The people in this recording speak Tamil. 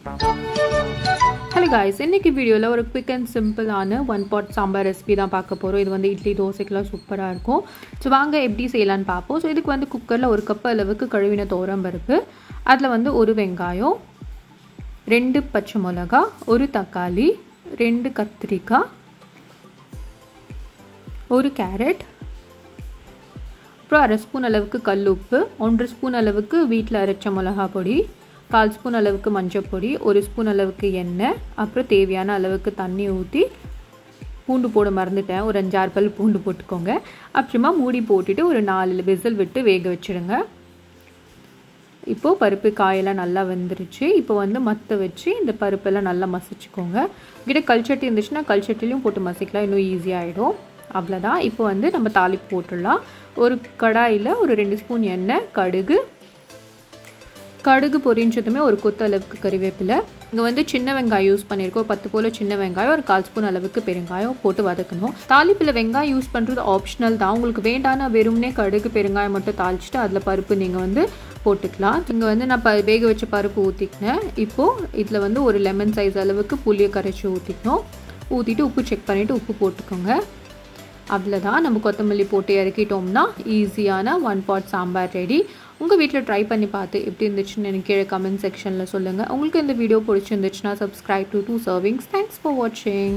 Hello guys, இன்னைக்கு வீடியோல ஒரு quick and simple ஆன one pot சாம்பார் ரெசிபி தான் பார்க்க போறோம். இது வந்து இட்லி தோசைக்குலாம் சூப்பரா இருக்கும். சோ வாங்க எப்படி செய்யலாம்னு பாப்போம். சோ இதுக்கு வந்து குக்கர்ல ஒரு கப் அளவுக்கு கழுவின தோரம் பருப்பு, அதுல வந்து ஒரு வெங்காயம், 2 பச்சை மிளகாய், ஒரு தக்காளி, 2 கத்திரிக்காய், ஒரு கேரட், அப்புறம் 1/2 ஸ்பூன் அளவுக்கு கல்லுப்பு, 1 ஸ்பூன் அளவுக்கு வீட்ல அரைச்ச மிளகாய் பொடி, 1/4 ஸ்பூன் அளவுக்கு மஞ்சள் பொடி, 1 ஸ்பூன் அளவுக்கு எண்ணெய், அப்புறம் தேவையான அளவுக்கு தண்ணி ஊற்றி பூண்டு போட மறந்துட்டேன், ஒரு 5-6 பல் பூண்டு போட்டுக்கோங்க. அப்புறமா மூடி போட்டுட்டு ஒரு 4 விசில் விட்டு வேக வச்சிடுங்க. இப்போது பருப்பு காயெல்லாம் நல்லா வெந்துருச்சு. இப்போ வந்து மற்ற வச்சு இந்த பருப்பெல்லாம் நல்லா மசிச்சுக்கோங்க. கிட்ட கல்ச்சட்டி இருந்துச்சுன்னா கல்ச்சட்டிலையும் போட்டு மசிக்கலாம், இன்னும் ஈஸியாகிடும். அவ்வளோதான். இப்போ வந்து நம்ம தாளிப்பு போட்டுடலாம். ஒரு கடாயில் ஒரு 2 ஸ்பூன் எண்ணெய், கடுகு பொரிஞ்சதுமே ஒரு கொத்து அளவுக்கு கறிவேப்பிலை. இங்கே வந்து சின்ன வெங்காயம் யூஸ் பண்ணியிருக்கோம், 10 போல் சின்ன வெங்காயம், ஒரு 1/4 ஸ்பூன் அளவுக்கு பெருங்காயம் போட்டு வதக்கணும். தாளிப்பில் வெங்காயம் யூஸ் பண்ணுறது ஆப்ஷனல் தான். உங்களுக்கு வேண்டானா வெறும்னே கடுகு பெருங்காயம் மட்டும் தாளிச்சிட்டு அதில் பருப்பு நீங்கள் வந்து போட்டுக்கலாம். இங்கே வந்து நான் வேக வச்ச பருப்பு ஊற்றிக்கினேன். இப்போது இதில் வந்து ஒரு லெமன் சைஸ் அளவுக்கு புளியை கரைச்சி ஊற்றிக்கணும். ஊற்றிட்டு உப்பு செக் பண்ணிவிட்டு உப்பு போட்டுக்கோங்க. அவ்வளோதான். நம்ம கொத்தமல்லி போட்டு இறக்கிட்டோம்னா ஈஸியான one pot சாம்பார் ரெடி. உங்கள் வீட்டில் ட்ரை பண்ணி பார்த்து எப்படி இருந்துச்சுன்னு எனக்கு கீழே கமெண்ட் செக்ஷனில் சொல்லுங்கள். உங்களுக்கு இந்த வீடியோ பிடிச்சிருந்துச்சுன்னா subscribe to 2 servings. Thanks for watching.